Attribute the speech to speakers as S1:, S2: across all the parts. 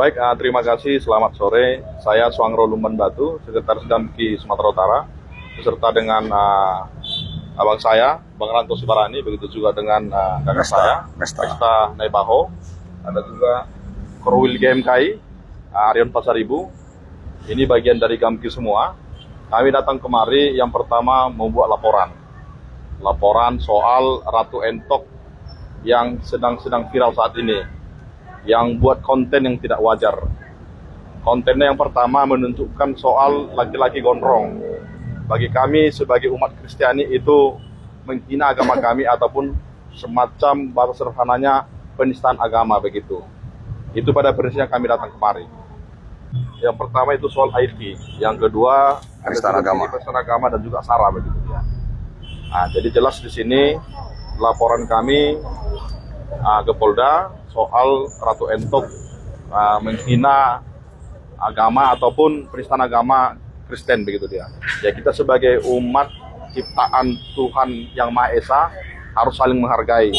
S1: Baik, terima kasih. Selamat sore. Saya Suangro Lumban Batu, Sekretaris Damki Sumatera Utara, beserta dengan abang saya, Bang Ranto Sibarani, begitu juga dengan kakak saya, Mesta Naibaho, ada juga Korwil GMKI, Arion Pasaribu. Ini bagian dari Gamki semua. Kami datang kemari yang pertama membuat laporan soal Ratu Entok yang sedang viral saat ini, yang buat konten yang tidak wajar. Kontennya yang pertama menunjukkan soal laki-laki gondrong. Bagi kami sebagai umat Kristiani itu menghina agama kami ataupun semacam bahasa sederhananya penistaan agama begitu. Itu pada prinsipnya kami datang kemari. Yang pertama itu soal IT, yang kedua penistaan agama dan juga SARA begitu ya. Nah, jadi jelas di sini laporan kami ke Polda soal Ratu Entok menghina agama ataupun penistaan agama Kristen begitu dia. Ya, kita sebagai umat ciptaan Tuhan yang Maha Esa harus saling menghargai.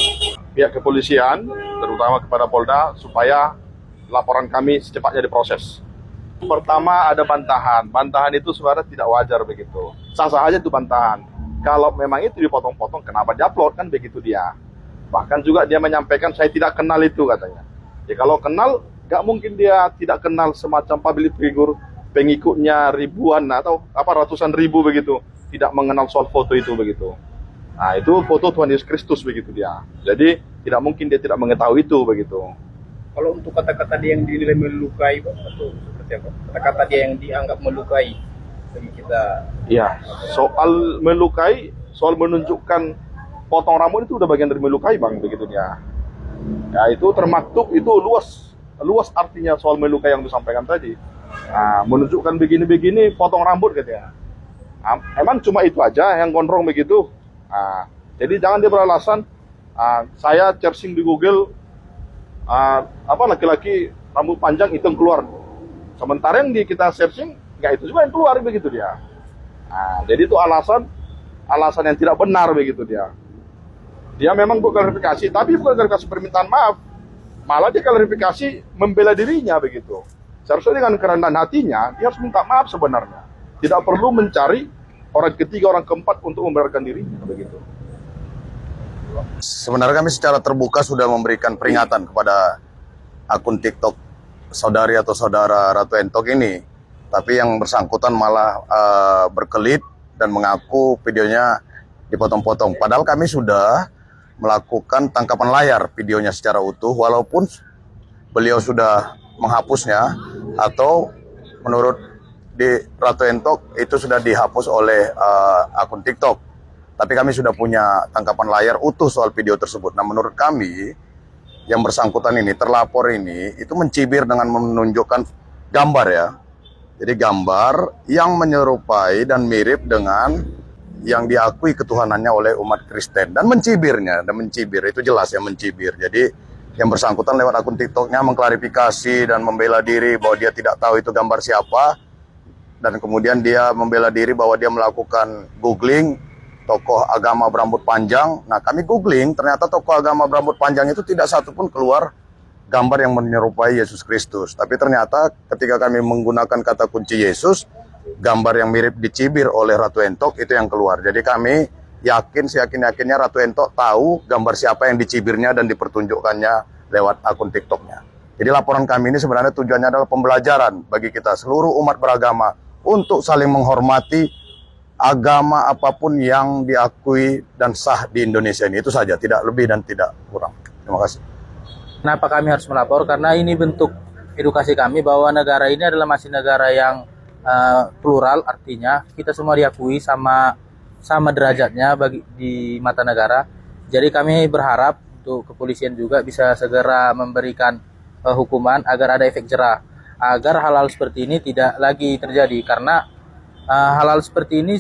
S1: Pihak kepolisian terutama kepada Polda supaya laporan kami secepatnya diproses. Pertama ada bantahan itu sebenarnya tidak wajar begitu. Sah-sah aja itu bantahan. Kalau memang itu dipotong-potong, kenapa diupload, kan begitu dia. Bahkan juga dia menyampaikan saya tidak kenal itu katanya. Ya kalau kenal, gak mungkin dia tidak kenal semacam public figure, pengikutnya ribuan atau ratusan ribu begitu, tidak mengenal soal foto itu begitu. Nah itu foto Tuhan Yesus Kristus begitu dia. Jadi tidak mungkin dia tidak mengetahui itu begitu.
S2: Kalau untuk kata-kata dia yang dinilai melukai, Pak, atau seperti apa? Kata-kata dia yang dianggap melukai bagi kita.
S1: Iya, soal melukai, soal menunjukkan potong rambut itu udah bagian dari melukai, Bang, begitu dia. Ya itu termaktub, itu luas artinya soal melukai yang disampaikan tadi. Nah, menunjukkan begini-begini, potong rambut gitu ya. Nah, emang cuma itu aja yang gondrong begitu. Nah, jadi jangan dia beralasan saya searching di Google laki-laki rambut panjang itu yang keluar. Sementara yang kita searching nggak itu juga yang keluar begitu dia. Nah, jadi itu alasan yang tidak benar begitu dia. Dia memang bukan klarifikasi, tapi bukan klarifikasi permintaan maaf. Malah dia klarifikasi membela dirinya begitu. Seharusnya dengan kerendahan hatinya, dia harus minta maaf sebenarnya. Tidak perlu mencari orang ketiga, orang keempat untuk membenarkan dirinya begitu.
S3: Sebenarnya kami secara terbuka sudah memberikan peringatan kepada akun TikTok saudari atau saudara Ratu Entok ini. Tapi yang bersangkutan malah berkelit dan mengaku videonya dipotong-potong. Padahal kami sudah melakukan tangkapan layar videonya secara utuh, walaupun beliau sudah menghapusnya atau menurut di Ratu Entok itu sudah dihapus oleh akun TikTok. Tapi kami sudah punya tangkapan layar utuh soal video tersebut. Nah, menurut kami yang bersangkutan ini, terlapor ini, itu mencibir dengan menunjukkan gambar ya. Jadi gambar yang menyerupai dan mirip dengan yang diakui ketuhanannya oleh umat Kristen. Dan mencibir, itu jelas ya mencibir. Jadi yang bersangkutan lewat akun TikToknya mengklarifikasi dan membela diri bahwa dia tidak tahu itu gambar siapa. Dan kemudian dia membela diri bahwa dia melakukan googling tokoh agama berambut panjang. Nah kami googling, ternyata tokoh agama berambut panjang itu tidak satupun keluar gambar yang menyerupai Yesus Kristus. Tapi ternyata ketika kami menggunakan kata kunci Yesus, gambar yang mirip dicibir oleh Ratu Entok itu yang keluar. Jadi kami yakin, seyakin-yakinnya Ratu Entok tahu gambar siapa yang dicibirnya dan dipertunjukkannya lewat akun TikToknya. Jadi laporan kami ini sebenarnya tujuannya adalah pembelajaran bagi kita seluruh umat beragama untuk saling menghormati agama apapun yang diakui dan sah di Indonesia ini. Itu saja, tidak lebih dan tidak kurang. Terima kasih.
S2: Kenapa kami harus melapor? Karena ini bentuk edukasi kami bahwa negara ini adalah masih negara yang plural, artinya kita semua diakui sama derajatnya di mata negara. Jadi kami berharap untuk kepolisian juga bisa segera memberikan hukuman agar ada efek jerah, agar hal-hal seperti ini tidak lagi terjadi. Karena hal-hal seperti ini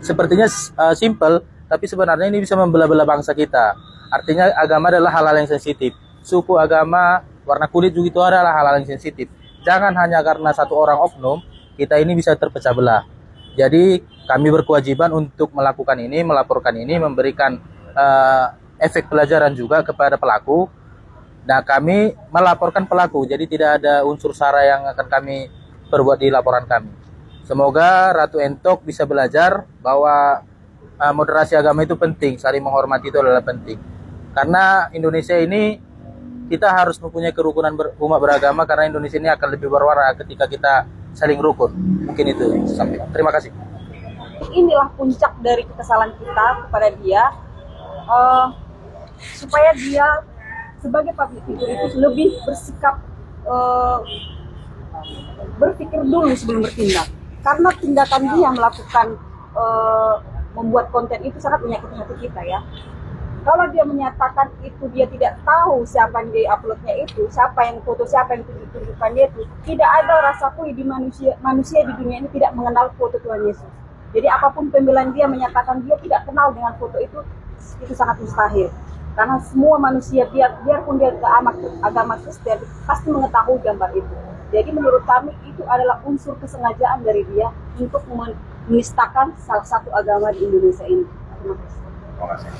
S2: sepertinya simple, tapi sebenarnya ini bisa membelah-belah bangsa kita. Artinya agama adalah hal-hal yang sensitif. Suku, agama, warna kulit juga itu adalah hal-hal yang sensitif. Jangan hanya karena satu orang oknum, kita ini bisa terpecah belah. Jadi kami berkewajiban untuk melakukan ini, melaporkan ini, memberikan efek pelajaran juga kepada pelaku Nah, kami melaporkan pelaku, jadi tidak ada unsur SARA yang akan kami perbuat di laporan kami. Semoga Ratu Entok bisa belajar bahwa moderasi agama itu penting, saling menghormati itu adalah penting. Karena Indonesia ini kita harus mempunyai kerukunan umat beragama, karena Indonesia ini akan lebih berwarna ketika kita saling rukun. Mungkin itu yang saya sampaikan. Terima kasih.
S4: Inilah puncak dari kekesalan kita kepada dia, supaya dia sebagai public figure itu lebih bersikap, berpikir dulu sebelum bertindak. Karena tindakan dia melakukan membuat konten itu sangat menyakiti hati kita ya. Kalau dia menyatakan itu dia tidak tahu siapa yang di-uploadnya itu, siapa yang foto, siapa yang ditunjukkan dia itu, tidak ada rasa pun di manusia di dunia ini tidak mengenal foto Tuhan Yesus. Jadi apapun pembelaan dia menyatakan dia tidak kenal dengan foto itu sangat mustahil. Karena semua manusia biarpun dia ke agama Kristen pasti mengetahui gambar itu. Jadi menurut kami itu adalah unsur kesengajaan dari dia untuk menistakan salah satu agama di Indonesia ini. Terima kasih.
S3: Terima kasih.